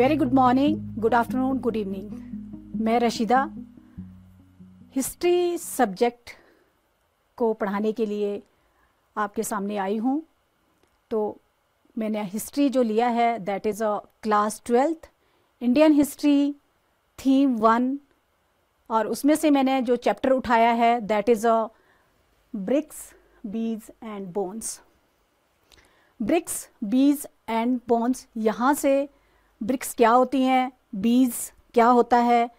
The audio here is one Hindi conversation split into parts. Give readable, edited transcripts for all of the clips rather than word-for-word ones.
Very good morning, good afternoon, good evening. मैं रशीदा हिस्ट्री सब्जेक्ट को पढ़ाने के लिए आपके सामने आई हूँ। तो मैंने हिस्ट्री जो लिया है that is a class 12th Indian history theme 1, और उसमें से मैंने जो चैप्टर उठाया है दैट इज़ अ ब्रिक्स, बीज एंड बोन्स। ब्रिक्स, बीज एंड बोन्स, यहाँ से ब्रिक्स क्या होती हैं, बीज क्या होता है,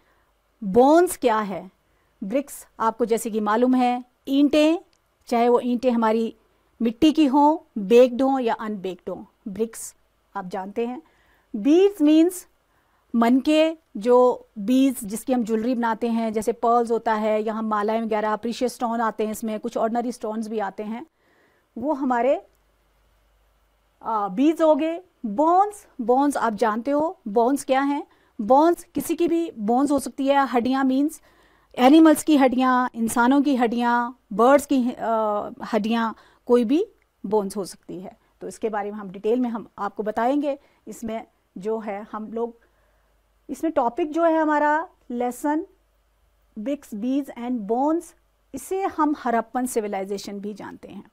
बोन्स क्या है। ब्रिक्स आपको जैसे कि मालूम है ईंटें, चाहे वो ईंटें हमारी मिट्टी की हों, बेक्ड हों या अनबेक्ड हों, ब्रिक्स आप जानते हैं। बीज मीन्स मन के जो बीज जिसकी हम ज्वेलरी बनाते हैं, जैसे पर्ल्स होता है या हम मालाएं वगैरह, प्रीशियस स्टोन आते हैं, इसमें कुछ ऑर्डिनरी स्टोन्स भी आते हैं, वो हमारे बीज हो गए। बोन्स, बोन्स आप जानते हो बोन्स क्या हैं। बोन्स किसी की भी बोन्स हो सकती है। हड्डियाँ मीन्स एनिमल्स की हड्डियाँ, इंसानों की हड्डियाँ, बर्ड्स की हड्डियाँ, कोई भी बोन्स हो सकती है। तो इसके बारे में हम डिटेल में हम आपको बताएंगे। इसमें जो है हम लोग, इसमें टॉपिक जो है हमारा लेसन ब्रिक्स, बीज एंड बोन्स, इसे हम हड़प्पन सिविलाइजेशन भी जानते हैं,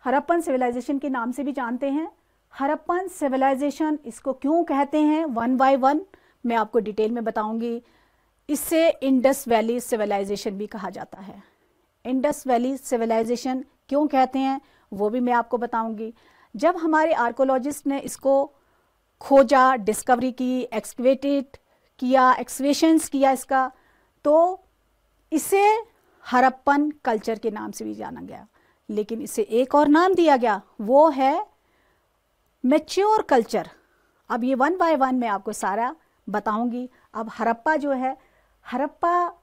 हड़प्पन सिविलाइजेशन के नाम से भी जानते हैं। हड़प्पन सिविलाइजेशन इसको क्यों कहते हैं, वन बाय वन मैं आपको डिटेल में बताऊंगी। इससे इंडस वैली सिविलाइजेशन भी कहा जाता है। इंडस वैली सिविलाइजेशन क्यों कहते हैं वो भी मैं आपको बताऊंगी। जब हमारे आर्कोलॉजिस्ट ने इसको खोजा, डिस्कवरी की, एक्सकवेटेड किया, एक्सवेशंस किया इसका, तो इसे हड़प्पन कल्चर के नाम से भी जाना गया। लेकिन इसे एक और नाम दिया गया, वो है मैच्योर कल्चर। अब ये वन बाय वन मैं आपको सारा बताऊंगी। अब हड़प्पा जो है, हड़प्पा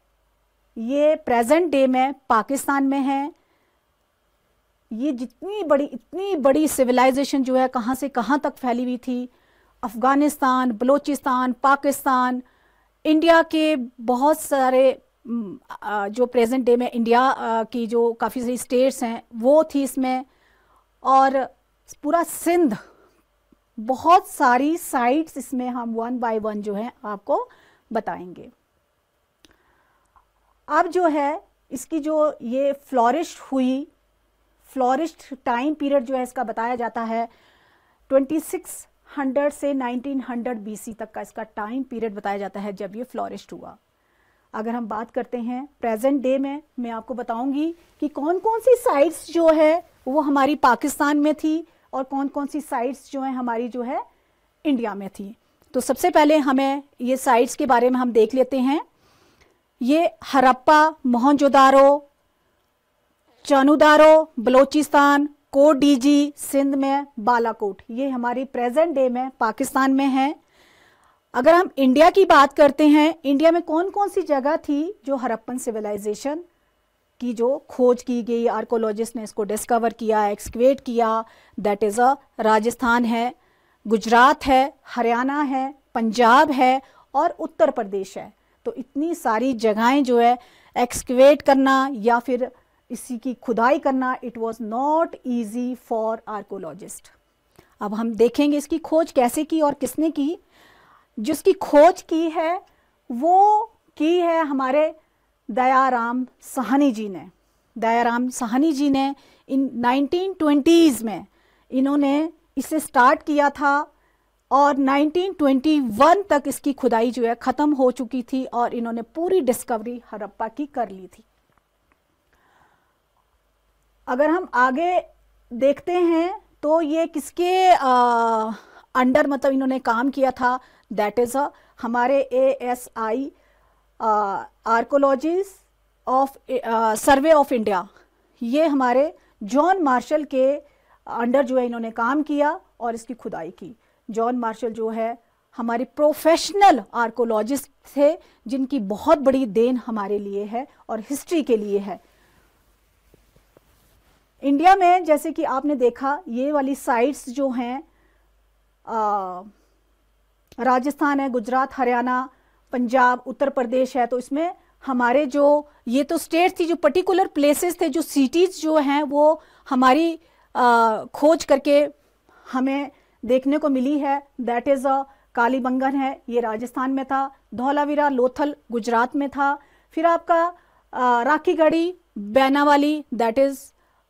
ये प्रेजेंट डे में पाकिस्तान में है। ये इतनी बड़ी सिविलाइजेशन जो है कहाँ से कहाँ तक फैली हुई थी, अफ़गानिस्तान, बलूचिस्तान, पाकिस्तान, इंडिया के बहुत सारे जो प्रेजेंट डे में इंडिया की जो काफ़ी सारी स्टेट्स हैं वो थी इसमें, और पूरा सिंध, बहुत सारी साइट्स इसमें हम वन बाय वन जो है आपको बताएंगे। अब जो है इसकी जो ये फ्लोरिश्ड टाइम पीरियड जो है इसका बताया जाता है 2600 से 1900 BC तक का इसका टाइम पीरियड बताया जाता है जब ये फ्लोरिश्ड हुआ। अगर हम बात करते हैं प्रेजेंट डे में, मैं आपको बताऊंगी कि कौन कौन सी साइट्स जो है वो हमारी पाकिस्तान में थी और कौन कौन सी साइट्स जो है हमारी जो है इंडिया में थी। तो सबसे पहले हमें ये साइट्स के बारे में हम देख लेते हैं। ये हड़प्पा, मोहनजोदारो, चानुदारो बलोचिस्तान, कोट डीजी सिंध में, बालाकोट, ये हमारी प्रेजेंट डे में पाकिस्तान में है। अगर हम इंडिया की बात करते हैं, इंडिया में कौन कौन सी जगह थी जो हड़प्पन सिविलाइजेशन की जो खोज की गई, आर्कोलॉजिस्ट ने इसको डिस्कवर किया, एक्सकवेट किया, दैट इज़ अ राजस्थान है, गुजरात है, हरियाणा है, पंजाब है और उत्तर प्रदेश है। तो इतनी सारी जगहें जो है एक्सकवेट करना या फिर इसी की खुदाई करना, it was not easy for archaeologist. अब हम देखेंगे इसकी खोज कैसे की और किसने की। जिसकी खोज की है वो की है हमारे दयाराम साहनी जी ने। दयाराम साहनी जी ने इन 1920s में इन्होंने इसे स्टार्ट किया था और 1921 तक इसकी खुदाई जो है ख़त्म हो चुकी थी और इन्होंने पूरी डिस्कवरी हड़प्पा की कर ली थी। अगर हम आगे देखते हैं तो ये किसके अंडर मतलब इन्होंने काम किया था, दैट इज़ हमारे ASI archaeologies of survey of India. ये हमारे जॉन मार्शल के अंडर जो है इन्होंने काम किया और इसकी खुदाई की। जॉन मार्शल जो है हमारे प्रोफेशनल आर्कोलॉजिस्ट थे जिनकी बहुत बड़ी देन हमारे लिए है और हिस्ट्री के लिए है। इंडिया में जैसे कि आपने देखा ये वाली साइट्स जो हैं, राजस्थान है, गुजरात, हरियाणा, पंजाब, उत्तर प्रदेश है, तो इसमें हमारे जो ये तो स्टेट थी, जो पर्टिकुलर प्लेसेस थे, जो सिटीज़ जो हैं वो हमारी खोज करके हमें देखने को मिली है दैट इज़ कालीबंगन है, ये राजस्थान में था। धौलावीरा लोथल गुजरात में था। फिर आपका Rakhigarhi Banawali that is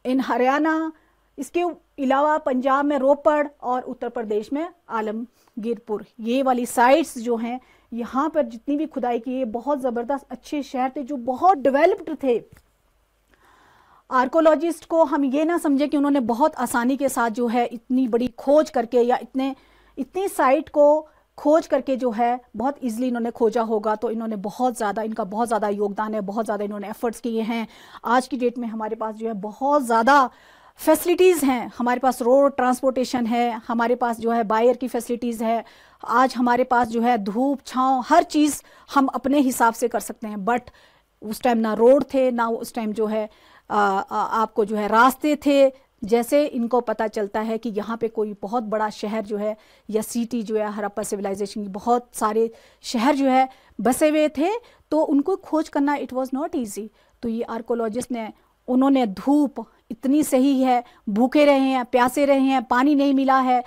in Haryana. इसके अलावा पंजाब में रोपड़ और उत्तर प्रदेश में आलमगीरपुर, ये वाली साइट्स जो हैं यहाँ पर जितनी भी खुदाई की है बहुत ज़बरदस्त अच्छे शहर थे जो बहुत डेवलप्ड थे। आर्कोलॉजिस्ट को हम ये ना समझे कि उन्होंने बहुत आसानी के साथ जो है इतनी बड़ी खोज करके या इतनी साइट को खोज करके जो है बहुत इजीली इन्होंने खोजा होगा। तो इन्होंने इनका बहुत ज़्यादा योगदान है, बहुत ज़्यादा इन्होंने एफर्ट्स किए हैं। आज की डेट में हमारे पास जो है बहुत ज़्यादा फैसिलिटीज़ हैं, हमारे पास रोड ट्रांसपोर्टेशन है, हमारे पास जो है बायर की फैसिलिटीज़ है। आज हमारे पास जो है धूप छाँव हर चीज़ हम अपने हिसाब से कर सकते हैं। बट उस टाइम ना रोड थे, ना उस टाइम जो है आपको जो है रास्ते थे। जैसे इनको पता चलता है कि यहाँ पे कोई बहुत बड़ा शहर जो है या सिटी जो है हड़प्पा सिविलाइजेशन की बहुत सारे शहर जो है बसे हुए थे, तो उनको खोज करना इट वाज नॉट इजी। तो ये आर्कोलॉजिस्ट ने उन्होंने धूप इतनी सही है, भूखे रहे हैं, प्यासे रहे हैं, पानी नहीं मिला है,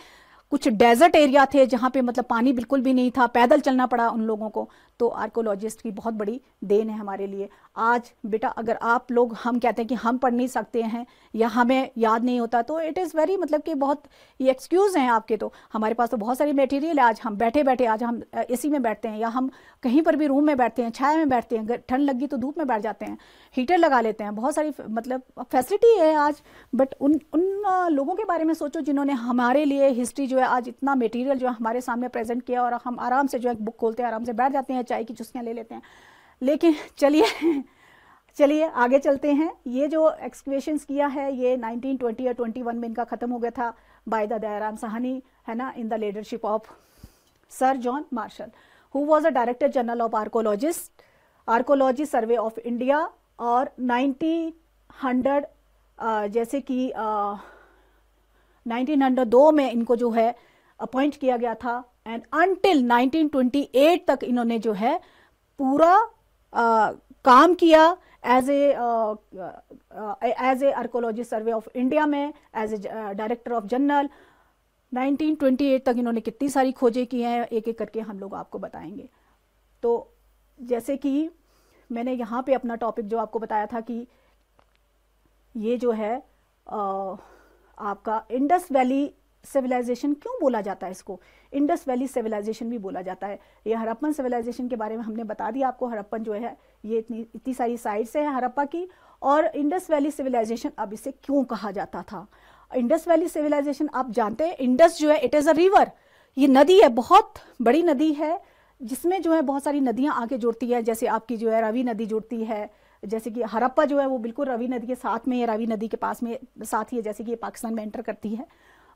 कुछ डेजर्ट एरिया थे जहाँ पे मतलब पानी बिल्कुल भी नहीं था, पैदल चलना पड़ा उन लोगों को। तो आर्कोलॉजिस्ट की बहुत बड़ी देन है हमारे लिए। आज बेटा अगर आप लोग हम कहते हैं कि हम पढ़ नहीं सकते हैं या हमें याद नहीं होता तो इट इज़ वेरी मतलब कि बहुत ये एक्सक्यूज़ हैं आपके। तो हमारे पास तो बहुत सारी मटेरियल है। आज हम बैठे बैठे आज हम एसी में बैठते हैं या हम कहीं पर भी रूम में बैठते हैं, छाया में बैठते हैं, ठंड लगी तो धूप में बैठ जाते हैं, हीटर लगा लेते हैं, बहुत सारी मतलब फैसिलिटी है आज। बट उन लोगों के बारे में सोचो जिन्होंने हमारे लिए हिस्ट्री जो है आज इतना मटेरियल जो है हमारे सामने प्रेजेंट किया और हम आराम से जो है बुक खोलते हैं, आराम से बैठ जाते हैं, चाय की चुस्कियाँ ले लेते हैं। लेकिन चलिए आगे चलते हैं। ये जो एक्सकवेशंस किया है ये 1920 या 21 में इनका ख़त्म हो गया था बाय द दयाराम साहनी, है ना, in the leadership of sir John Marshall who was a director general of archaeology survey of India. और 1900 जैसे कि 1902 में इनको जो है अपॉइंट किया गया था एंड अनटिल 1928 तक इन्होंने जो है पूरा काम किया as a archaeology survey of India में as a director of general. 1928 तक इन्होंने कितनी सारी खोजें की हैं एक एक करके हम लोग आपको बताएंगे। तो जैसे कि मैंने यहाँ पे अपना टॉपिक जो आपको बताया था कि ये जो है आपका इंडस वैली सिविलाइजेशन क्यों बोला जाता है, इसको इंडस वैली सिविलाइजेशन भी बोला जाता है। ये हड़प्पन सिविलाइजेशन के बारे में हमने बता दिया आपको। हड़प्पन जो है ये इतनी सारी साइट्स हैं हड़प्पा की। और इंडस वैली सिविलाइजेशन अब इसे क्यों कहा जाता था? इंडस वैली सिविलाइजेशन आप जानते हैं इंडस जो है इट इज़ अ रिवर, ये नदी है, बहुत बड़ी नदी है जिसमें जो है बहुत सारी नदियाँ आके जुड़ती है। जैसे आपकी जो है रावी नदी जुड़ती है, जैसे कि हड़प्पा जो है वो बिल्कुल रावी नदी के साथ में, रावी नदी के पास में साथ ही है। जैसे कि ये पाकिस्तान में एंटर करती है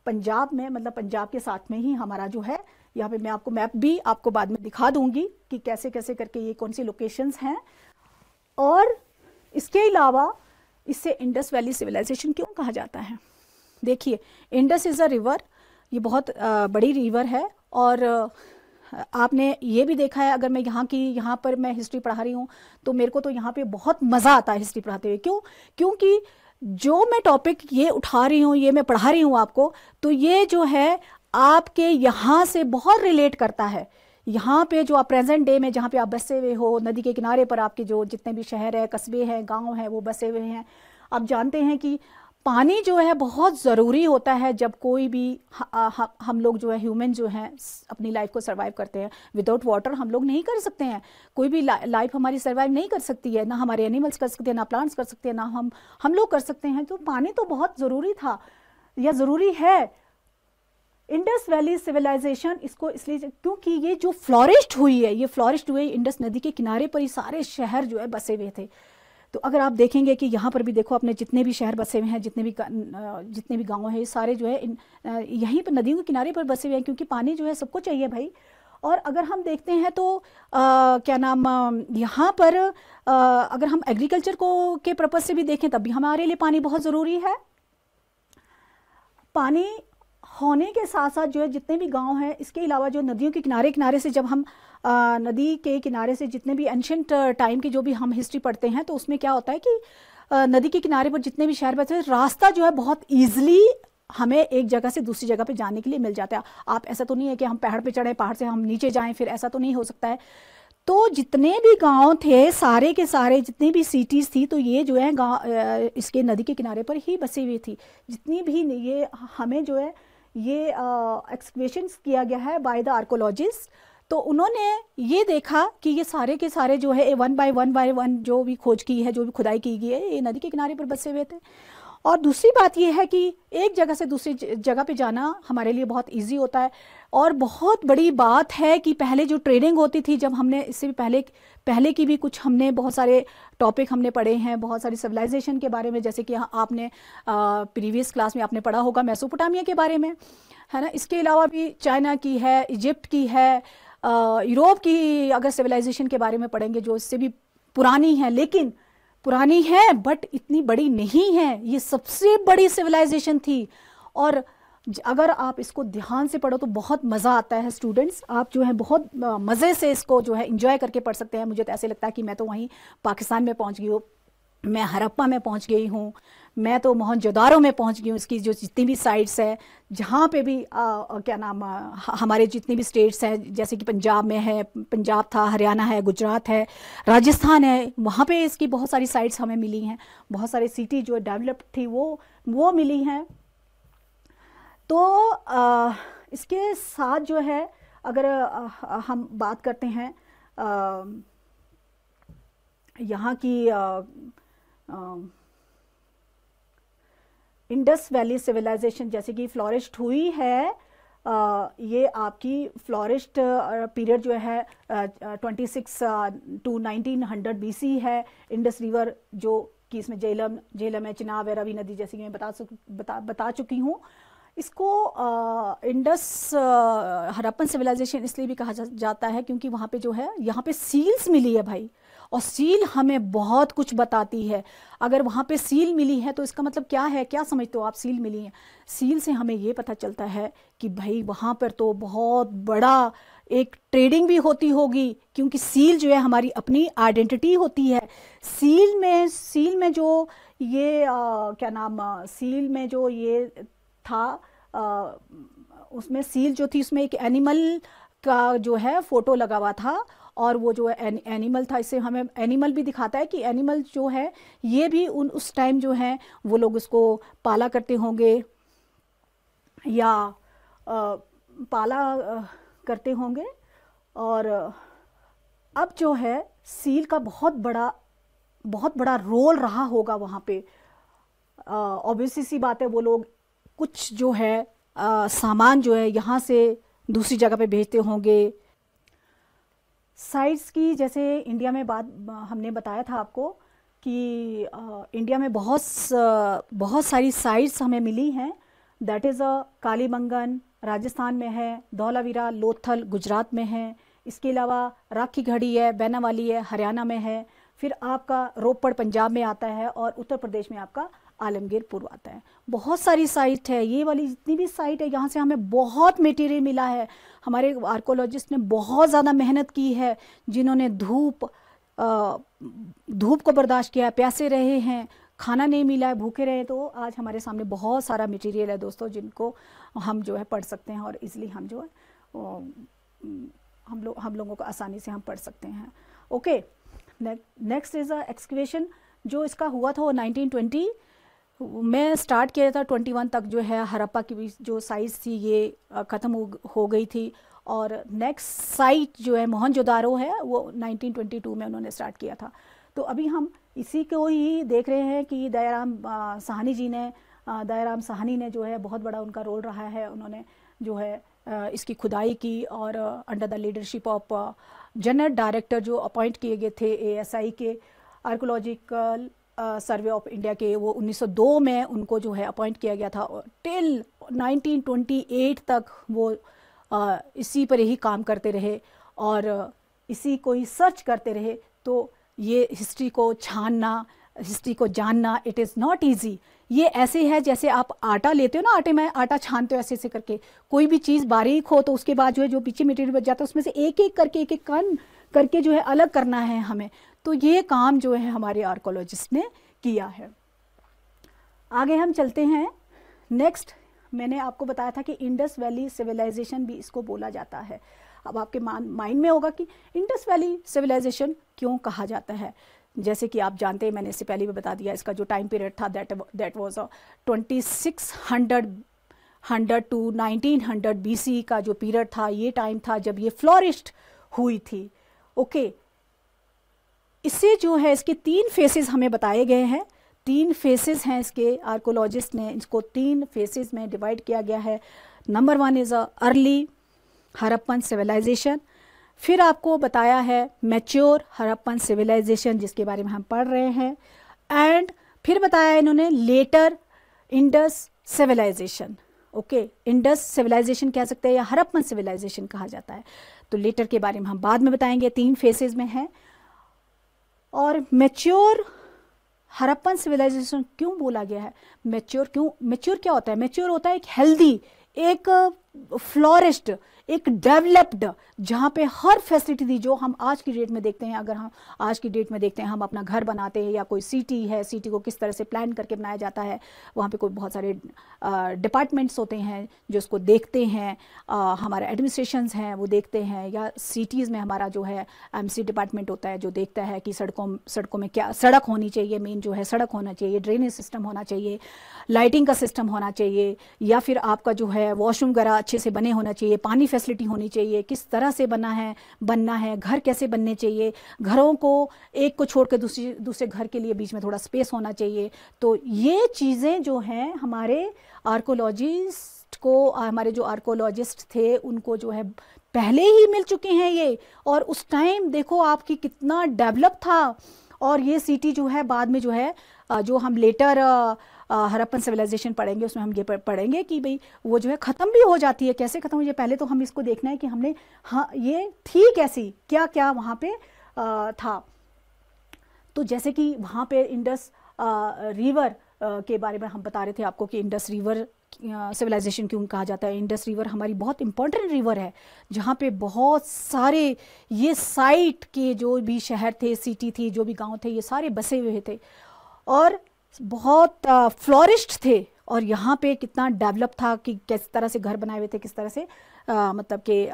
पंजाब में, मतलब पंजाब के साथ में ही हमारा जो है यहाँ पे मैं आपको मैप भी आपको बाद में दिखा दूंगी कि कैसे कैसे करके ये कौन सी लोकेशंस हैं। और इसके अलावा इससे इंडस वैली सिविलाइजेशन क्यों कहा जाता है? देखिए इंडस इज़ अ रिवर, ये बहुत बड़ी रिवर है। और आपने ये भी देखा है, अगर मैं यहाँ पर मैं हिस्ट्री पढ़ा रही हूँ तो मेरे को तो यहाँ पे बहुत मज़ा आता है हिस्ट्री पढ़ाते हुए। क्योंकि जो मैं टॉपिक ये उठा रही हूँ, ये मैं पढ़ा रही हूँ आपको, तो ये जो है आपके यहाँ से बहुत रिलेट करता है। यहाँ पे जो आप प्रेजेंट डे में जहाँ पे आप बसे हुए हो, नदी के किनारे पर आपके जो जितने भी शहर है, कस्बे हैं, गांव हैं, वो बसे हुए हैं। आप जानते हैं कि पानी जो है बहुत ज़रूरी होता है जब कोई भी हम लोग जो है ह्यूमन जो हैं अपनी लाइफ को सर्वाइव करते हैं। विदाउट वाटर हम लोग नहीं कर सकते हैं, कोई भी लाइफ हमारी सर्वाइव नहीं कर सकती है, ना हमारे एनिमल्स कर सकते हैं, ना प्लांट्स कर सकते हैं, ना हम लोग कर सकते हैं। तो पानी तो बहुत ज़रूरी था या ज़रूरी है। इंडस वैली सिविलाइजेशन इसको इसलिए क्योंकि ये जो फ्लॉरिश्ड हुई है, ये फ्लॉरिश्ड हुई इंडस नदी के किनारे पर ही सारे शहर जो है बसे हुए थे। तो अगर आप देखेंगे कि यहाँ पर भी देखो अपने जितने भी शहर बसे हुए हैं, जितने भी गांव हैं, ये सारे जो है यहीं पर नदियों के किनारे पर बसे हुए हैं, क्योंकि पानी जो है सबको चाहिए भाई। और अगर हम देखते हैं तो क्या नाम यहाँ पर अगर हम एग्रीकल्चर के पर्पज़ से भी देखें तब भी हमारे लिए पानी बहुत ज़रूरी है। पानी होने के साथ साथ जो है जितने भी गांव हैं, इसके अलावा जो नदियों के किनारे से जब हम नदी के किनारे से जितने भी एंशंट टाइम की जो भी हम हिस्ट्री पढ़ते हैं तो उसमें क्या होता है कि नदी के किनारे पर जितने भी शहर बसे, रास्ता जो है बहुत ईजिली हमें एक जगह से दूसरी जगह पे जाने के लिए मिल जाता है। आप ऐसा तो नहीं है कि हम पहाड़ पे चढ़े, पहाड़ से हम नीचे जाएं, फिर ऐसा तो नहीं हो सकता है। तो जितने भी गांव थे, सारे के सारे जितनी भी सिटीज़ थी, तो ये जो है गांव इसके नदी के किनारे पर ही बसी हुई थी। जितनी भी ये हमें जो है ये एक्सकवेशन किया गया है बाय द आर्कोलॉजिस्ट। तो उन्होंने ये देखा कि ये सारे के सारे जो है वन बाय वन जो भी खोज की है, जो भी खुदाई की गई है, ये नदी के किनारे पर बसे हुए थे। और दूसरी बात ये है कि एक जगह से दूसरी जगह पे जाना हमारे लिए बहुत इजी होता है। और बहुत बड़ी बात है कि पहले जो ट्रेडिंग होती थी, जब हमने इससे भी पहले की भी कुछ हमने बहुत सारे टॉपिक हमने पढ़े हैं, बहुत सारी सिविलाइजेशन के बारे में, जैसे कि आपने प्रीवियस क्लास में आपने पढ़ा होगा मेसोपोटामिया के बारे में, है ना। इसके अलावा भी चाइना की है, इजिप्ट की है, यूरोप की अगर सिविलाइजेशन के बारे में पढ़ेंगे जो इससे भी पुरानी है, लेकिन पुरानी है बट इतनी बड़ी नहीं है। ये सबसे बड़ी सिविलाइजेशन थी। और अगर आप इसको ध्यान से पढ़ो तो बहुत मज़ा आता है स्टूडेंट्स। आप जो है बहुत मज़े से इसको जो है एंजॉय करके पढ़ सकते हैं। मुझे तो ऐसे लगता है कि मैं तो वहीं पाकिस्तान में पहुंच गई हूँ, मैं हड़प्पा में पहुंच गई हूँ, मैं तो मोहनजोदारो में पहुंच गई हूँ। इसकी जो जितनी भी साइट्स है, जहाँ पे भी क्या नाम हमारे जितनी भी स्टेट्स हैं, जैसे कि पंजाब में है, पंजाब था, हरियाणा है, गुजरात है, राजस्थान है, वहाँ पे इसकी बहुत सारी साइट्स हमें मिली हैं। बहुत सारी सिटी जो डेवलप्ड थी वो मिली हैं। तो इसके साथ जो है अगर हम बात करते हैं यहाँ की इंडस वैली सिविलाइजेशन जैसे कि फ्लोरिश्ड हुई है, ये आपकी फ्लोरिश्ड पीरियड जो है 26 to 1900 BC है। इंडस रिवर जो कि इसमें झेलम है, चिनाब है, रवि नदी, जैसे कि मैं बता चुकी हूँ। इसको इंडस हड़प्पन सिविलाइजेशन इसलिए भी कहा जाता है क्योंकि वहाँ पे जो है, यहाँ पे सील्स मिली है भाई, और सील हमें बहुत कुछ बताती है। अगर वहाँ पे सील मिली है तो इसका मतलब क्या है, क्या समझते हो आप? सील मिली है, सील से हमें ये पता चलता है कि भाई वहाँ पर तो बहुत बड़ा एक ट्रेडिंग भी होती होगी, क्योंकि सील जो है हमारी अपनी आइडेंटिटी होती है। सील में जो ये क्या नाम सील में जो ये था, उसमें सील जो थी उसमें एक एनिमल का जो है फोटो लगा हुआ था, और वो जो एनिमल था, इससे हमें एनिमल भी दिखाता है कि एनिमल जो है ये भी उस टाइम जो है वो लोग उसको पाला करते होंगे या पाला करते होंगे। और अब जो है सील का बहुत बड़ा रोल रहा होगा वहाँ पे। ऑब्वियसली सी बात है, वो लोग कुछ जो है सामान जो है यहाँ से दूसरी जगह पे भेजते होंगे। साइट्स की जैसे इंडिया में बात हमने बताया था आपको कि इंडिया में बहुत सारी साइट्स हमें मिली हैं। दैट इज़ कालीबंगन राजस्थान में है, धौलावीरा लोथल गुजरात में है, इसके अलावा राखी घड़ी है, बैनावाली है, हरियाणा में है, फिर आपका रोपड़ पंजाब में आता है, और उत्तर प्रदेश में आपका आलमगीर पूर्व आता है। बहुत सारी साइट है, ये वाली जितनी भी साइट है यहाँ से हमें बहुत मटेरियल मिला है। हमारे आर्कोलॉजिस्ट ने बहुत ज़्यादा मेहनत की है, जिन्होंने धूप को बर्दाश्त किया है, प्यासे रहे हैं, खाना नहीं मिला है, भूखे रहे, तो आज हमारे सामने बहुत सारा मटेरियल है दोस्तों, जिनको हम जो है पढ़ सकते हैं, और इजली हम जो है हम लोगों को आसानी से हम पढ़ सकते हैं। ओके, नेक्स्ट इज़ एक्सकवेशन जो इसका हुआ था वो 1920 में स्टार्ट किया था। 21 तक जो है हड़प्पा की जो साइट थी ये ख़त्म हो गई थी, और नेक्स्ट साइट जो है मोहनजोदारो है वो 1922 में उन्होंने स्टार्ट किया था। तो अभी हम इसी को ही देख रहे हैं कि दयाराम साहनी ने जो है बहुत बड़ा उनका रोल रहा है। उन्होंने जो है इसकी खुदाई की, और under the leadership of general director जो अपॉइंट किए गए थे ASI के, आर्कोलॉजिकल सर्वे ऑफ इंडिया के, वो 1902 में उनको जो है अपॉइंट किया गया था, और टिल 1928 तक वो इसी पर ही काम करते रहे और इसी को ही सर्च करते रहे। तो ये हिस्ट्री को छानना, हिस्ट्री को जानना, इट इज़ नॉट ईजी। ये ऐसे है जैसे आप आटा लेते हो ना, आटे में आटा छानते हो ऐसे करके, कोई भी चीज़ बारीक हो तो उसके बाद जो है जो पीछे मटेरियल बच जाता है उसमें से एक एक कण करके जो है अलग करना है हमें। तो ये काम जो है हमारे आर्कोलॉजिस्ट ने किया है। आगे हम चलते हैं। नेक्स्ट मैंने आपको बताया था कि इंडस वैली सिविलाइजेशन भी इसको बोला जाता है। अब आपके माइंड में होगा कि इंडस वैली सिविलाइजेशन क्यों कहा जाता है। जैसे कि आप जानते हैं, मैंने इससे पहले भी बता दिया, इसका जो टाइम पीरियड था दैट वाज 2600 टू 1900 BC का जो पीरियड था, ये टाइम था जब ये फ्लोरिश्ड हुई थी। ओके, इससे जो है इसके 3 फेसेस हमें बताए गए हैं। 3 फेसेस हैं इसके, आर्कोलॉजिस्ट ने इसको 3 फेसेस में डिवाइड किया गया है। Number 1 is early Harappan civilization, फिर आपको बताया है मैच्योर हड़प्पन सिविलाइजेशन जिसके बारे में हम पढ़ रहे हैं, एंड फिर बताया इन्होंने later Indus civilization. Okay, Indus civilization कह सकते हैं या हड़प्पन सिविलाइजेशन कहा जाता है। तो लेटर के बारे में हम बाद में बताएंगे, 3 फेसेस में है। और मैच्योर हड़प्पन सिविलाइजेशन क्यों बोला गया है, मैच्योर क्या होता है? मैच्योर होता है एक हेल्दी, एक फ्लोरिश्ड, एक डेवलप्ड, जहाँ पे हर फैसिलिटी थी जो हम आज की डेट में देखते हैं। अगर हम आज की डेट में देखते हैं, हम अपना घर बनाते हैं या कोई सिटी है, सिटी को किस तरह से प्लान करके बनाया जाता है, वहाँ पे कोई बहुत सारे डिपार्टमेंट्स होते हैं जो उसको देखते हैं, हमारे एडमिनिस्ट्रेशंस हैं वो देखते हैं, या सिटीज़ में हमारा जो है एमसी डिपार्टमेंट होता है जो देखता है कि सड़कों में क्या सड़क होनी चाहिए, मेन जो है सड़क होना चाहिए, ड्रेनेज सिस्टम होना चाहिए, लाइटिंग का सिस्टम होना चाहिए, या फिर आपका जो है वॉशरूम वगैरह अच्छे से बने होना चाहिए, पानी फैसिलिटी होनी चाहिए, किस तरह से बनना है, घर कैसे बनने चाहिए, घरों को एक को छोड़ के दूसरे घर के लिए बीच में थोड़ा स्पेस होना चाहिए। तो ये चीज़ें जो हैं हमारे हमारे जो आर्कोलॉजिस्ट थे उनको जो है पहले ही मिल चुके हैं ये। और उस टाइम देखो आपकी कितना डेवलप था। और ये सिटी जो है बाद में जो है जो हम लेटर हड़प्पन सिविलाइजेशन पढ़ेंगे उसमें हम ये पढ़ेंगे कि भाई वो जो है ख़त्म भी हो जाती है। कैसे ख़त्म हो जाए, पहले तो हम इसको देखना है कि हमने ये थी कैसी, क्या क्या वहाँ पे था। तो जैसे कि वहाँ पे इंडस रिवर के बारे में हम बता रहे थे आपको कि इंडस रिवर सिविलाइजेशन क्यों कहा जाता है। इंडस रिवर हमारी बहुत इंपॉर्टेंट रिवर है जहाँ पे बहुत सारे ये साइट के जो भी शहर थे, सिटी थी, जो भी गांव थे, ये सारे बसे हुए थे और बहुत फ्लोरिश्ड थे। और यहाँ पे कितना डेवलप था कि किस तरह से घर बनाए हुए थे, किस तरह से मतलब कि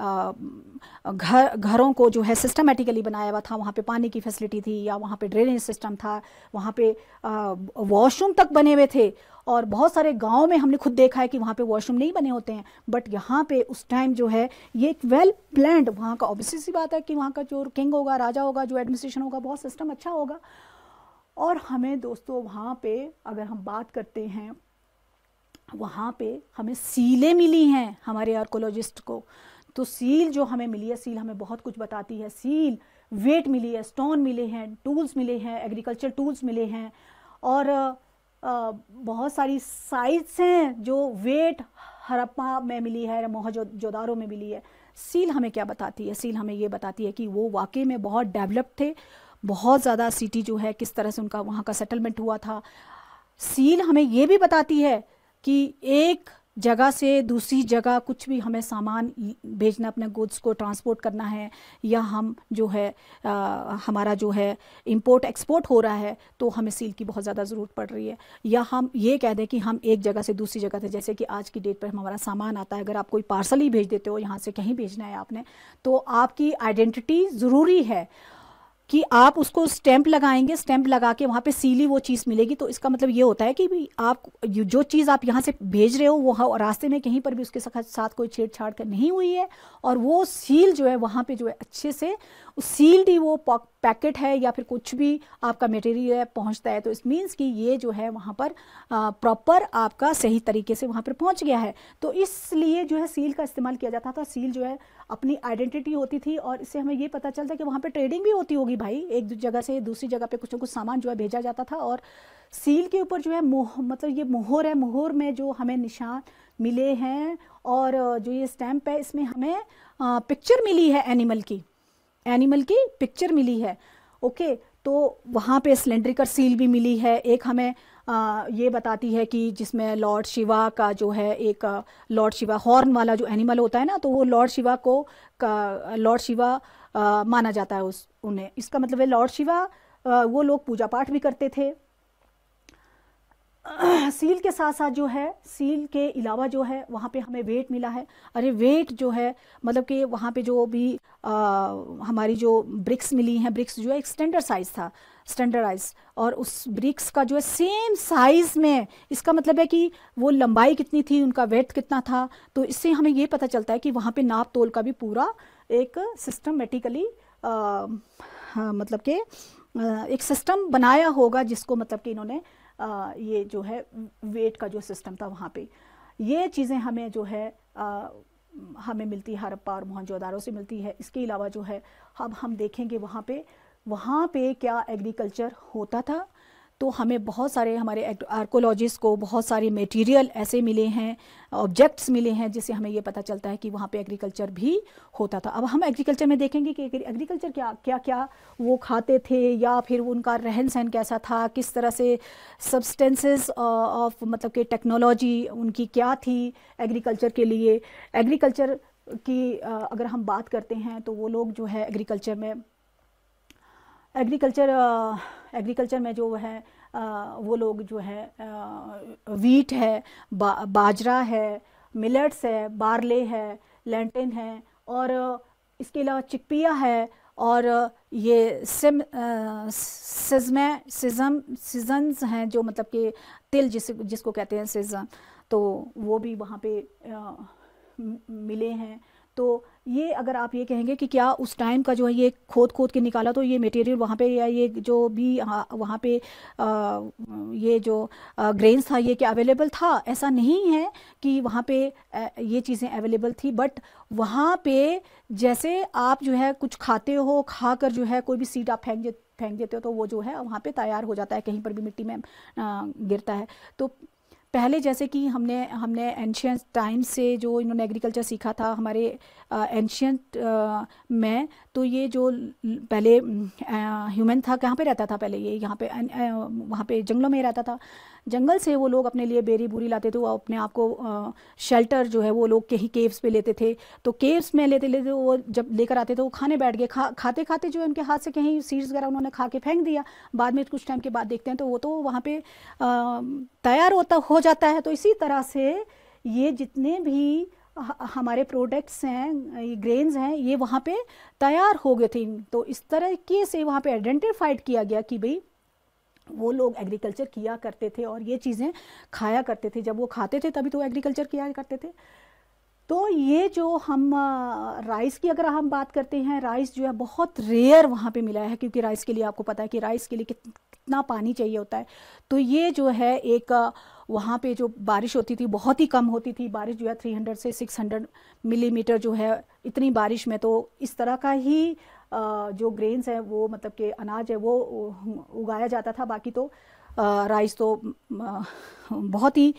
घरों को जो है सिस्टमेटिकली बनाया हुआ था। वहाँ पे पानी की फैसिलिटी थी, या वहाँ पे ड्रेनेज सिस्टम था, वहाँ पे वॉशरूम तक बने हुए थे। और बहुत सारे गांव में हमने खुद देखा है कि वहाँ पे वॉशरूम नहीं बने होते हैं, बट यहाँ पे उस टाइम जो है ये एक वेल प्लान्ड, वहाँ का ऑब्वियसली सी बात है कि वहाँ का जो किंग होगा, राजा होगा, जो एडमिनिस्ट्रेशन होगा, बहुत सिस्टम अच्छा होगा। और हमें दोस्तों वहाँ पे अगर हम बात करते हैं, वहाँ पे हमें सीलें मिली हैं हमारे आर्कोलॉजिस्ट को। तो सील जो हमें मिली है, सील हमें बहुत कुछ बताती है। सील वेट मिली है, स्टोन मिले हैं, टूल्स मिले हैं, एग्रीकल्चर टूल्स मिले हैं, और बहुत सारी साइट्स हैं जो वेट हड़प्पा में मिली है, मोहनजोदारो में मिली है। सील हमें क्या बताती है? सील हमें ये बताती है कि वो वाकई में बहुत डेवलप थे, बहुत ज़्यादा सिटी जो है किस तरह से उनका वहाँ का सेटलमेंट हुआ था। सील हमें ये भी बताती है कि एक जगह से दूसरी जगह कुछ भी हमें सामान भेजना, अपने गुड्स को ट्रांसपोर्ट करना है, या हम जो है हमारा जो है इंपोर्ट एक्सपोर्ट हो रहा है, तो हमें सील की बहुत ज़्यादा ज़रूरत पड़ रही है। या हम ये कह दें कि हम एक जगह से दूसरी जगह थे, जैसे कि आज की डेट पर हमारा सामान आता है, अगर आप कोई पार्सल ही भेज देते हो, यहाँ से कहीं भेजना है आपने, तो आपकी आइडेंटिटी ज़रूरी है कि आप उसको स्टैंप लगाएंगे, स्टैंप लगा के वहाँ पे सीली वो चीज़ मिलेगी। तो इसका मतलब ये होता है कि भी आप जो चीज़ आप यहाँ से भेज रहे हो वो रास्ते में कहीं पर भी उसके साथ कोई छेड़छाड़ कर नहीं हुई है, और वो सील जो है वहाँ पे जो है अच्छे से सील्ड ही वो पैकेट है या फिर कुछ भी आपका मटेरियल है पहुँचता है। तो इस मीन्स कि ये जो है वहाँ पर प्रॉपर आपका सही तरीके से वहाँ पर पहुँच गया है। तो इसलिए जो है सील का इस्तेमाल किया जाता था। सील जो है अपनी आइडेंटिटी होती थी, और इससे हमें ये पता चलता है कि वहाँ पे ट्रेडिंग भी होती होगी भाई, एक जगह से दूसरी जगह पे कुछ ना कुछ सामान जो है भेजा जाता था। और सील के ऊपर जो है मतलब ये मोहर है, मोहर में जो हमें निशान मिले हैं, और जो ये स्टैंप है इसमें हमें पिक्चर मिली है, एनिमल की पिक्चर मिली है। ओके, तो वहाँ पे सिलेंड्रिकल सील भी मिली है। एक हमें ये बताती है कि जिसमें लॉर्ड शिवा का जो है एक लॉर्ड शिवा हॉर्न वाला जो एनिमल होता है ना, तो वो लॉर्ड शिवा माना जाता है उन्हें। इसका मतलब है लॉर्ड शिवा वो लोग पूजा पाठ भी करते थे। सील के साथ साथ जो है, सील के अलावा जो है वहाँ पे हमें वेट मिला है। अरे वेट जो है मतलब कि वहाँ पे जो भी हमारी जो ब्रिक्स मिली हैं, ब्रिक्स जो है एक स्टैंडर्ड साइज़ था, स्टैंडर्डाइज, और उस ब्रिक्स का जो है सेम साइज़ में, इसका मतलब है कि वो लंबाई कितनी थी, उनका वेट कितना था। तो इससे हमें ये पता चलता है कि वहाँ पे नाप तोल का भी पूरा एक सिस्टमेटिकली मतलब कि एक सिस्टम बनाया होगा, जिसको मतलब कि इन्होंने ये जो है वेट का जो सिस्टम था वहाँ पे, ये चीज़ें हमें जो है हमें मिलती है हड़प्पा और मोहनजोदारो से मिलती है। इसके अलावा जो है अब हम देखेंगे वहाँ पे क्या एग्रीकल्चर होता था। तो हमें बहुत सारे, हमारे आर्कोलॉजिस्ट को बहुत सारे मटेरियल ऐसे मिले हैं, ऑब्जेक्ट्स मिले हैं, जिससे हमें ये पता चलता है कि वहाँ पे एग्रीकल्चर भी होता था। अब हम एग्रीकल्चर में देखेंगे कि एग्रीकल्चर क्या क्या वो खाते थे, या फिर उनका रहन सहन कैसा था, किस तरह से सब्सटेंसेस ऑफ मतलब कि टेक्नोलॉजी उनकी क्या थी एग्रीकल्चर के लिए। एग्रीकल्चर की अगर हम बात करते हैं तो वो लोग जो है एग्रीकल्चर में जो है वो लोग जो है वीट है, बाजरा है, मिलेट्स है, बार्ले है, लेंटिन है, और इसके अलावा चिकपिया है, और ये सीजन्स हैं जो मतलब कि तिल जिसको कहते हैं सीजन, तो वो भी वहाँ पे मिले हैं। तो ये अगर आप ये कहेंगे कि क्या उस टाइम का जो है ये खोद के निकाला तो ये मटेरियल वहाँ पे, या ये जो भी वहाँ पे ये जो ग्रेन्स था ये क्या अवेलेबल था, ऐसा नहीं है कि वहाँ पे ये चीज़ें अवेलेबल थी। बट वहाँ पे जैसे आप जो है कुछ खाते हो, खाकर जो है कोई भी सीड आप फेंक देते हो तो वो जो है वहाँ पे तैयार हो जाता है, कहीं पर भी मिट्टी में गिरता है। तो पहले जैसे कि हमने एंशियंट टाइम से जो इन्होंने एग्रीकल्चर सीखा था हमारे एंशियंट में, तो ये जो पहले ह्यूमन था कहाँ पे रहता था पहले, ये यहाँ पे वहाँ पे जंगलों में रहता था। जंगल से वो लोग अपने लिए बेरी बूरी लाते थे, वो अपने आप को शेल्टर जो है वो लोग कहीं केव्स पे लेते थे। तो केव्स में लेते वो जब लेकर आते थे वो खाने बैठ गए, खाते खाते जो है उनके हाथ से कहीं सीड्स वगैरह उन्होंने खा के फेंक दिया। बाद में कुछ टाइम के बाद देखते हैं तो वो तो वहाँ पे तैयार हो जाता है। तो इसी तरह से ये जितने भी हमारे प्रोडक्ट्स हैं, ये ग्रेन्स हैं, ये वहाँ पे तैयार हो गए थे। तो इस तरीके से वहाँ पे आइडेंटिफाइड किया गया कि भाई वो लोग एग्रीकल्चर किया करते थे और ये चीज़ें खाया करते थे। जब वो खाते थे तभी तो एग्रीकल्चर किया करते थे। तो ये जो हम राइस की अगर हम बात करते हैं, राइस जो है बहुत रेयर वहाँ पे मिला है, क्योंकि राइस के लिए आपको पता है कि राइस के लिए कितना पानी चाहिए होता है। तो ये जो है एक वहाँ पे जो बारिश होती थी बहुत ही कम होती थी, बारिश जो है 300 से 600 मिलीमीटर जो है, इतनी बारिश में तो इस तरह का ही जो ग्रेन्स है वो मतलब कि अनाज है वो उगाया जाता था। बाकी तो राइस तो बहुत ही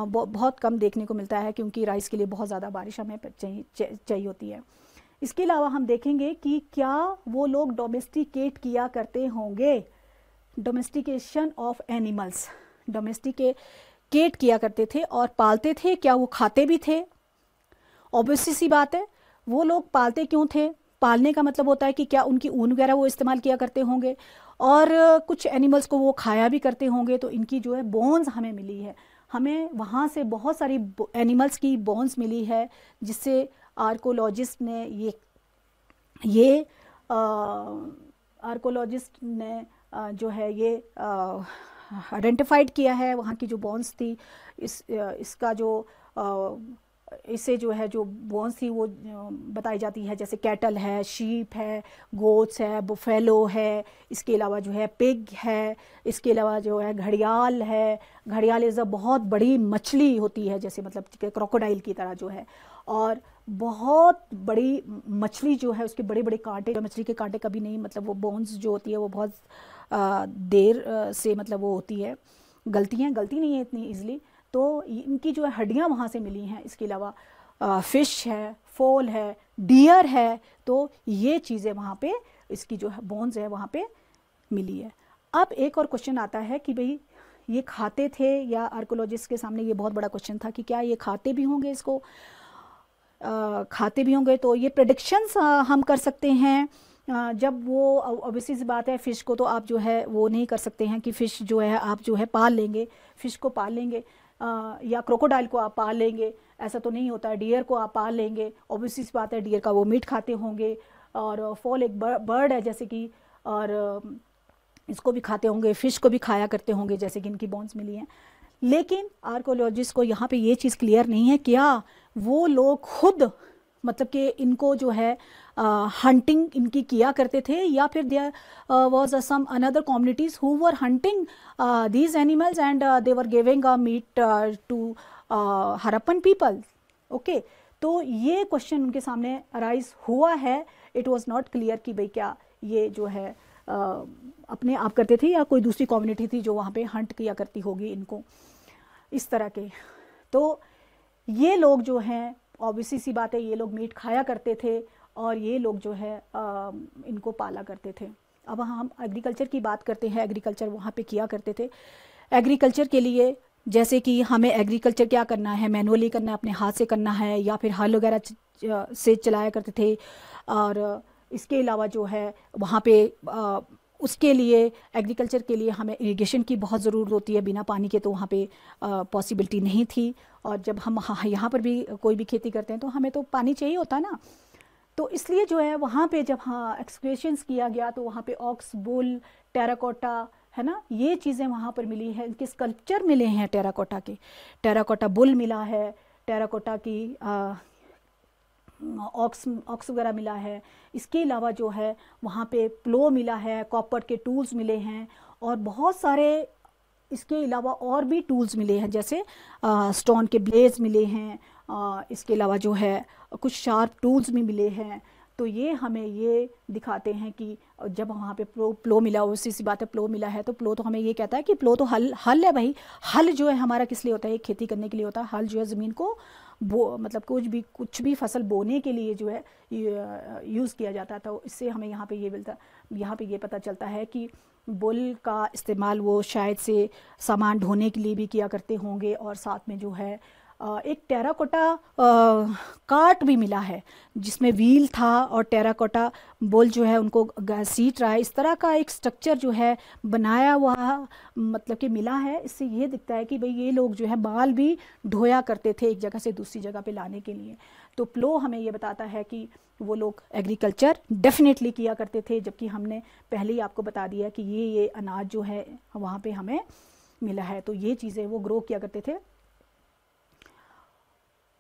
बहुत कम देखने को मिलता है, क्योंकि राइस के लिए बहुत ज़्यादा बारिश हमें चाहिए होती है। इसके अलावा हम देखेंगे कि क्या वो लोग डोमेस्टिकेट किया करते होंगे, डोमेस्टिकेशन ऑफ एनिमल्स, डोमेस्टिकेट किया करते थे और पालते थे। क्या वो खाते भी थे? ऑब्वियसली सी बात है, वो लोग पालते क्यों थे? पालने का मतलब होता है कि क्या उनकी ऊन वगैरह वो इस्तेमाल किया करते होंगे, और कुछ एनिमल्स को वो खाया भी करते होंगे। तो इनकी जो है बोन्स हमें मिली है, हमें वहाँ से बहुत सारी एनिमल्स की बोन्स मिली है, जिससे आर्कोलॉजिस्ट ने जो है ये आइडेंटिफाइड किया है वहाँ की जो बोन्स थी। इसका जो इससे जो है जो बोन्स थी वो बताई जाती है, जैसे कैटल है, शीप है, गोट्स है, बुफेलो है, इसके अलावा जो है पिग है, इसके अलावा जो है घड़ियाल है। घड़ियाल इज़ अ बहुत बड़ी मछली होती है, जैसे मतलब क्रोकोडाइल की तरह जो है, और बहुत बड़ी मछली जो है उसके बड़े बड़े कांटे, मछली के कांटे कभी नहीं मतलब वो बोन्स जो होती है वो बहुत देर से मतलब वो होती है, गलती नहीं है इतनी ईजिली। तो इनकी जो है हड्डियाँ वहाँ से मिली हैं। इसके अलावा फ़िश है, फोल है, डियर है। तो ये चीज़ें वहाँ पे इसकी जो है बोन्स है वहाँ पे मिली है। अब एक और क्वेश्चन आता है कि भाई ये खाते थे, या आर्कोलॉजिस्ट के सामने ये बहुत बड़ा क्वेश्चन था कि क्या ये खाते भी होंगे, इसको खाते भी होंगे। तो ये प्रेडिक्शंस हम कर सकते हैं जब वो ऑब्वियसली सी बात है, फ़िश को तो आप जो है वो नहीं कर सकते हैं कि फ़िश जो है आप जो है पाल लेंगे, फ़िश को पाल लेंगे, या क्रोकोडाइल को आप पाल लेंगे, ऐसा तो नहीं होता है। डियर को आप पाल लेंगे, ऑब्वियसली सी बात है डियर का वो मीट खाते होंगे, और फॉल एक बर्ड है जैसे कि, और इसको भी खाते होंगे, फ़िश को भी खाया करते होंगे जैसे कि इनकी बोन्स मिली हैं। लेकिन आर्कोलॉजिस्ट को यहाँ पे ये चीज़ क्लियर नहीं है, क्या वो लोग खुद मतलब कि इनको जो है हंटिंग इनकी किया करते थे, या फिर there was some another communities who were hunting these animals and they were giving a meat to Harappan people. Okay, तो ये क्वेश्चन उनके सामने अराइज हुआ है। इट वाज नॉट क्लियर कि भाई क्या ये जो है अपने आप करते थे या कोई दूसरी कम्युनिटी थी जो वहाँ पे हंट किया करती होगी इनको, इस तरह के। तो ये लोग जो हैं, ऑब्वियसली सी बात है, ये लोग मीट खाया करते थे और ये लोग जो है इनको पाला करते थे। अब हम एग्रीकल्चर की बात करते हैं, एग्रीकल्चर वहाँ पे किया करते थे। एग्रीकल्चर के लिए जैसे कि हमें एग्रीकल्चर क्या करना है, मैनुअली करना है, अपने हाथ से करना है, या फिर हल वगैरह से चलाया करते थे। और इसके अलावा जो है वहाँ पे उसके लिए एग्रीकल्चर के लिए हमें इरिगेशन की बहुत ज़रूरत होती है, बिना पानी के तो वहाँ पे पॉसिबिलिटी नहीं थी। और जब हम यहाँ पर भी कोई भी खेती करते हैं तो हमें तो पानी चाहिए होता है ना, तो इसलिए जो है वहाँ पे जब एक्सकवेशंस किया गया तो वहाँ पे ऑक्स, बुल, टेराकोटा, है ना, ये चीज़ें वहाँ पर मिली हैं, इनके स्कल्पचर मिले हैं टेराकोटा के। टेराकोटा बुल मिला है, टेराकोटा की ऑक्स वगैरह मिला है। इसके अलावा जो है वहाँ पे प्लो मिला है, कॉपर के टूल्स मिले हैं, और बहुत सारे इसके अलावा और भी टूल्स मिले हैं, जैसे स्टोन के ब्लेड्स मिले हैं। इसके अलावा जो है कुछ शार्प टूल्स भी मिले हैं। तो ये हमें ये दिखाते हैं कि जब वहाँ पे प्लो मिला, उसी सी बात है, प्लो मिला है तो प्लो तो हमें ये कहता है कि प्लो तो हल है भाई। हल जो है हमारा किस लिए होता है, खेती करने के लिए होता है। हल जो है ज़मीन को मतलब कुछ भी फसल बोने के लिए जो है यूज़ किया जाता था। तो इससे हमें यहाँ पे ये पता चलता है कि बुल का इस्तेमाल वो शायद से सामान ढोने के लिए भी किया करते होंगे। और साथ में जो है एक टेराकोटा कार्ट भी मिला है जिसमें व्हील था, और टेराकोटा बुल जो है उनको सीट रहा है, इस तरह का एक स्ट्रक्चर जो है बनाया हुआ मतलब कि मिला है। इससे ये दिखता है कि भाई ये लोग जो है माल भी ढोया करते थे एक जगह से दूसरी जगह पे लाने के लिए। तो प्लो हमें ये बताता है कि वो लोग एग्रीकल्चर डेफिनेटली किया करते थे, जबकि हमने पहले ही आपको बता दिया कि ये अनाज जो है वहाँ पे हमें मिला है। तो ये चीज़ें वो ग्रो किया करते थे।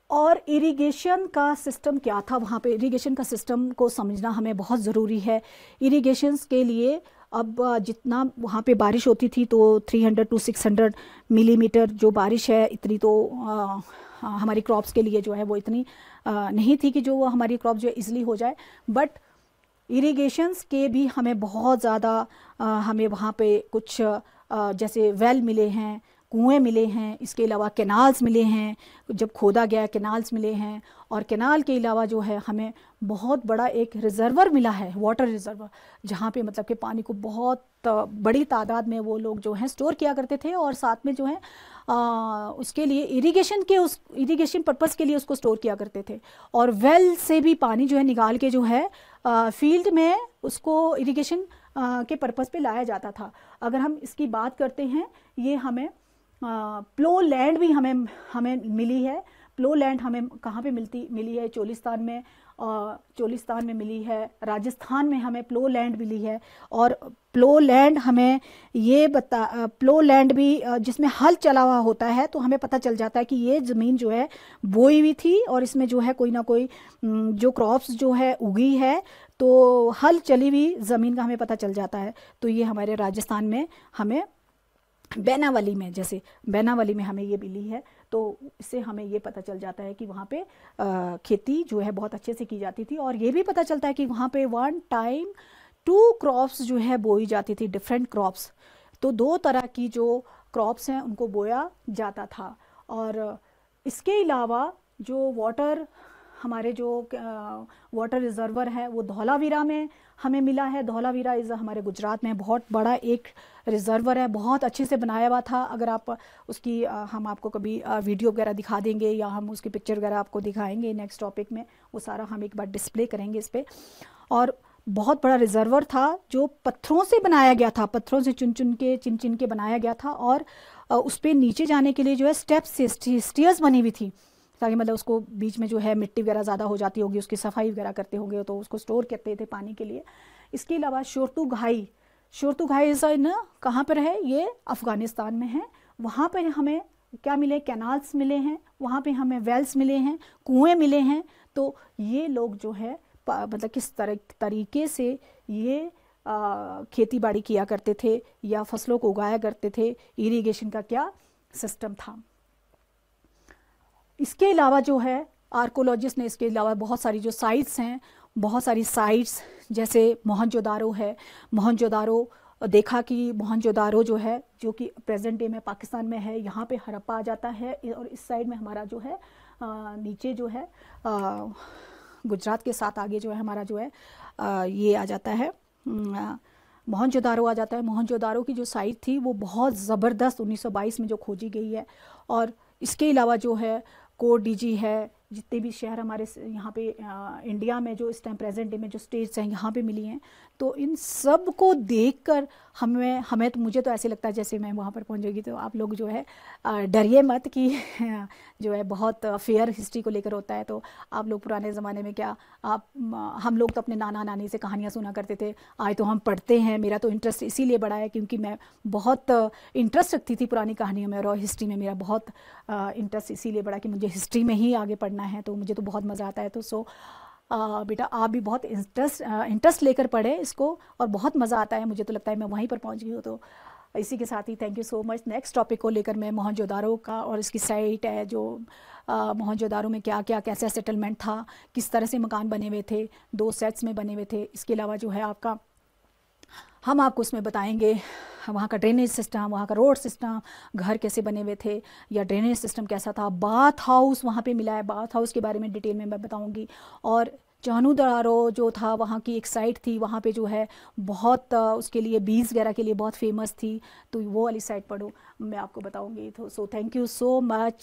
और इरिगेशन का सिस्टम क्या था वहाँ पे, इरिगेशन का सिस्टम को समझना हमें बहुत ज़रूरी है। इरिगेशंस के लिए अब जितना वहाँ पे बारिश होती थी तो 300 to 600 मिलीमीटर जो बारिश है, इतनी तो हमारी क्रॉप्स के लिए जो है वो इतनी नहीं थी कि जो वो हमारी क्रॉप जो है ईज़िली हो जाए। बट इरिगेशंस के भी हमें बहुत ज़्यादा हमें वहाँ पे कुछ जैसे वेल मिले हैं, कुएं मिले हैं, इसके अलावा कैनाल्स मिले हैं, जब खोदा गया कैनाल्स मिले हैं। और कैनाल के अलावा जो है हमें बहुत बड़ा एक रिजर्वर मिला है, वाटर रिजर्वर, जहाँ पे मतलब कि पानी को बहुत बड़ी तादाद में वो लोग जो हैं स्टोर किया करते थे। और साथ में जो है उसके लिए इरिगेशन पर्पस के लिए उसको स्टोर किया करते थे। और वेल से भी पानी जो है निकाल के जो है फील्ड में उसको इरिगेशन के पर्पस पे लाया जाता था। अगर हम इसकी बात करते हैं, ये हमें प्लो लैंड भी हमें मिली है। प्लो लैंड हमें कहाँ पे मिली है, चोलिस्तान में, चोलिस्तान में मिली है। राजस्थान में हमें प्लो लैंड मिली है। और प्लो लैंड हमें ये प्लो लैंड भी जिसमें हल चला हुआ होता है, तो हमें पता चल जाता है कि ये ज़मीन जो है बोई हुई थी और इसमें जो है कोई ना कोई जो क्रॉप्स जो है उगी है, तो हल चली हुई ज़मीन का हमें पता चल जाता है। तो ये हमारे राजस्थान में हमें बैनावली में, जैसे बैनावली में हमें ये मिली है। तो इससे हमें ये पता चल जाता है कि वहाँ पे खेती जो है बहुत अच्छे से की जाती थी। और ये भी पता चलता है कि वहाँ पे 1 टाइम 2 क्रॉप्स जो है बोई जाती थी, डिफरेंट क्रॉप्स। तो 2 तरह की जो क्रॉप्स हैं उनको बोया जाता था। और इसके अलावा जो हमारे जो वाटर रिजर्वर है वो धौलावीरा में हमें मिला है। धौलावीरा इज़ हमारे गुजरात में बहुत बड़ा एक रिजर्वर है, बहुत अच्छे से बनाया हुआ था। अगर आप उसकी हम आपको कभी वीडियो वगैरह दिखा देंगे या हम उसकी पिक्चर वगैरह आपको दिखाएंगे नेक्स्ट टॉपिक में, वो सारा हम एक बार डिस्प्ले करेंगे इस पर। और बहुत बड़ा रिजर्वर था जो पत्थरों से बनाया गया था, पत्थरों से चुन चुन के बनाया गया था, और उस पर नीचे जाने के लिए जो है स्टेप्स स्टेयर्स बनी हुई थी, ताकि मतलब उसको बीच में जो है मिट्टी वगैरह ज़्यादा हो जाती होगी, उसकी सफाई वगैरह करते होंगे तो उसको स्टोर करते थे पानी के लिए। इसके अलावा शोरतुगाई इज़ न कहाँ पर है, ये अफ़गानिस्तान में है। वहाँ पर हमें क्या मिले, कैनाल्स मिले हैं, वहाँ पे हमें वेल्स मिले हैं, कुएं मिले हैं। तो ये लोग जो है मतलब किस तरीके से ये खेती बाड़ी किया करते थे या फसलों को उगाया करते थे, इरिगेशन का क्या सिस्टम था। इसके अलावा जो है आर्कोलॉजिस्ट ने इसके अलावा बहुत सारी जो साइट्स हैं, बहुत सारी साइट्स जैसे मोहनजोदारो है, मोहनजोदारो देखा कि मोहनजोदारो जो है, जो कि प्रेजेंट डे में पाकिस्तान में है, यहाँ पे हड़प्पा आ जाता है, और इस साइड में हमारा जो है नीचे जो है गुजरात के साथ आगे जो है हमारा जो है ये आ जाता है, मोहनजोदारो आ जाता है। मोहनजोदारो की जो साइट थी वो बहुत ज़बरदस्त 1922 में जो खोजी गई है। और इसके अलावा जो है कोडीजी है, जितने भी शहर हमारे यहाँ पे इंडिया में जो इस टाइम प्रेजेंट डे में जो स्टेट्स हैं यहाँ पे मिली हैं, तो इन सब को देखकर हमें तो मुझे तो ऐसे लगता है जैसे मैं वहाँ पर पहुँचेगी तो आप लोग जो है डरिए मत कि जो है बहुत फेयर हिस्ट्री को लेकर होता है। तो आप लोग पुराने ज़माने में क्या हम लोग तो अपने नाना नानी से कहानियाँ सुना करते थे, आज तो हम पढ़ते हैं। मेरा तो इंटरेस्ट इसीलिए बढ़ा है क्योंकि मैं बहुत इंटरेस्ट रखती थी पुरानी कहानियों में, और हिस्ट्री में मेरा बहुत इंटरेस्ट इसीलिए बढ़ा कि मुझे हिस्ट्री में ही आगे पढ़ना है, तो मुझे तो बहुत मज़ा आता है। तो बेटा आप भी बहुत इंटरेस्ट लेकर पढ़े इसको, और बहुत मज़ा आता है। मुझे तो लगता है मैं वहीं पर पहुंच गई हूँ। तो इसी के साथ ही thank you so much. Next topic को लेकर मैं मोहनजोदारो का और इसकी साइट है, जो मोहनजोदारो में क्या क्या कैसा सेटलमेंट था, किस तरह से मकान बने हुए थे, 2 सेट्स में बने हुए थे। इसके अलावा जो है आपका हम आपको उसमें बताएंगे वहाँ का ड्रेनेज सिस्टम, वहाँ का रोड सिस्टम, घर कैसे बने हुए थे या ड्रेनेज सिस्टम कैसा था। बाथ हाउस वहाँ पे मिला है, बाथ हाउस के बारे में डिटेल में मैं बताऊंगी। और चानूदारो जो था वहाँ की एक साइट थी, वहाँ पे जो है बहुत उसके लिए बीज वगैरह के लिए बहुत फेमस थी, तो वो वाली साइट पढ़ो, मैं आपको बताऊंगी। तो so thank you so much.